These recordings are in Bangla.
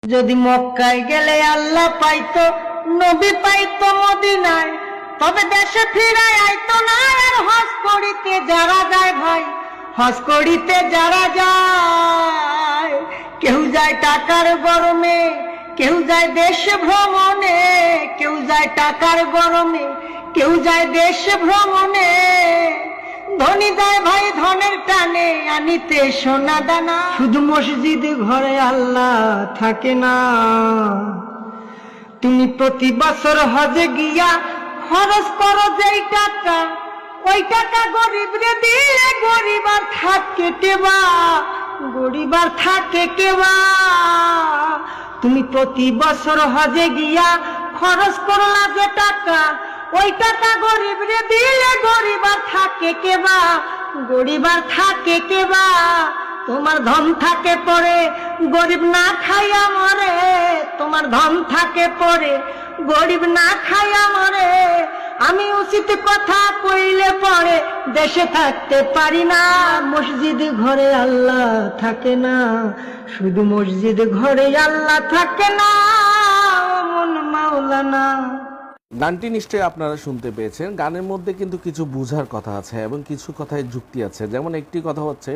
যদি মক্কায় গেলে আল্লাহ পাইতো, নবী পাইতো মদিনায়, তবে দেশে ফিরায় আইতো না। আর হজ করিতে যারা যায় ভাই, হজ করিতে যারা যায়, কেউ যায় টাকার গরমে, কেউ যায় দেশ ভ্রমণে, কেউ যায় টাকার গরমে, কেউ যায় দেশ ভ্রমণে। ধনী যায় ভাই ধনের টানে, আনিতে সোনা দানা। শুধু মসজিদ ঘরে আল্লাহ থাকে না। তুমি প্রতি বছর হজে গিয়া খরচ করো যেই টাকা, ওই টাকা গরিব রে দিলে গরিব আর থাকে কেবা, গরিব আর থাকে কেবা। তুমি প্রতি বছর হজে গিয়া খরচ করলা যে টাকা, ওই টাকা গরিব রে দিলে গরিব আর থাকে কেবা, গরিব আর থাকে কেবা। তোমার ধন থাকে পরে গরিব না খাইয়া মরে, তোমার ধন থাকে পরে গরিব না খাইয়া মরে। আমি উচিত কথা কইলে পরে দেশে থাকতে পারি না। মসজিদ ঘরে আল্লাহ থাকে না, শুধু মসজিদ ঘরে আল্লাহ থাকে না। মন মাওলানা। গানটি নিশ্চয়ই আপনারা শুনতে পেয়েছেন। গানের মধ্যে কিন্তু কিছু বুঝার কথা আছে এবং কিছু কথায় যুক্তি আছে। যেমন একটি কথা হচ্ছে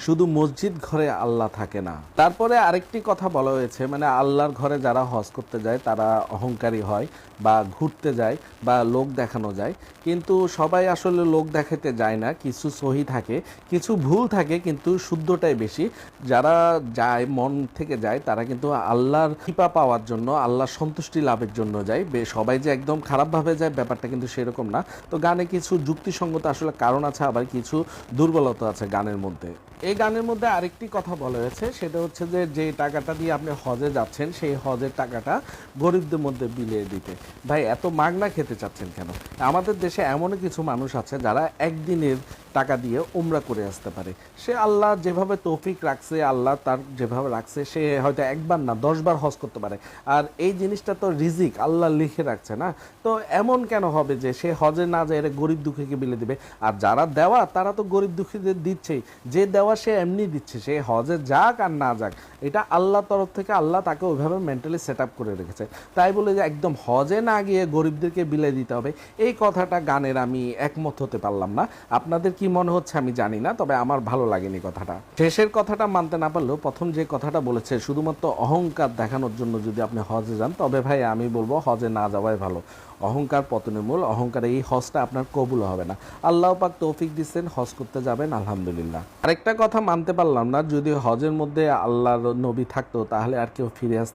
শুধু মসজিদ ঘরে আল্লাহ থাকে না। তারপরে আরেকটি কথা বলা হয়েছে, মানে আল্লাহর ঘরে যারা হজ করতে যায় তারা অহংকারী হয় বা ঘুরতে যায় বা লোক দেখানো যায়। কিন্তু সবাই আসলে লোক দেখাতে যায় না, কিছু সহি থাকে, কিছু ভুল থাকে, কিন্তু শুদ্ধটাই বেশি। যারা যায় মন থেকে যায় তারা কিন্তু আল্লাহর কৃপা পাওয়ার জন্য, আল্লাহর সন্তুষ্টি লাভের জন্য যায়। সবাই যে একদম খারাপভাবে যায় ব্যাপারটা কিন্তু সেরকম না। তো গানে কিছু যুক্তিসঙ্গত আসলে কারণ আছে, আবার কিছু দুর্বলতা আছে গানের মধ্যে। এই গানের মধ্যে আরেকটি কথা বলা হয়েছে, সেটা হচ্ছে যে টাকাটা দিয়ে আপনি হজে যাচ্ছেন সেই হজের টাকাটা গরিবদের মধ্যে বিলিয়ে দিতে। ভাই এত মাগনা খেতে চাচ্ছেন কেন? আমাদের দেশে এমনও কিছু মানুষ আছে যারা একদিনের টাকা দিয়ে উমরা করে আসতে পারে। সে আল্লাহ যেভাবে তৌফিক রাখছে, আল্লাহ তার যেভাবে রাখছে, সে হয়তো একবার না 10 বার হজ করতে পারে। আর এই জিনিসটা তো রিজিক আল্লাহ লিখে রাখছে না। তো এমন কেন হবে যে সে হজে না যায় গরিব দুঃখীকে বিলে দিবে? আর যারা দেওয়া তারা তো গরিব দুঃখীদের দিচ্ছেই। যে দেওয়া সে এমনি দিচ্ছে, সে হজে যাক আর না যাক, এটা আল্লাহর তরফ থেকে আল্লাহ তাকে ওইভাবে মেন্টালি সেট আপ করে রেখেছে। তাই বলে যে একদম হজে না গিয়ে গরিবদেরকে বিলে দিতে হবে, এই কথাটা গানের আমি একমত হতে পারলাম না। আপনাদের কি মনে হচ্ছে আমি জানি না, তবে আমার ভালো লাগেনি কথাটা। শেষের কথাটা মানতে না পারলেও প্রথম যে কথাটা বলেছে শুধুমাত্র অহংকার দেখানোর জন্য যদি আপনি হজে যান, তবে ভাই আমি বলবো হজে না যাওয়াই ভালো। অহংকার পতনের মূল। অহংকার এই হজটা আপনার কবুল হবে না। আল্লাহ পাক তৌফিক দিচ্ছেন, হজ করতে যাবেন, আলহামদুলিল্লাহ। আরেকটা কথা মানতে পারলাম না, যদি হজের মধ্যে আল্লাহর নবী থাকতো তাহলে আর কেউ ফিরে আসতো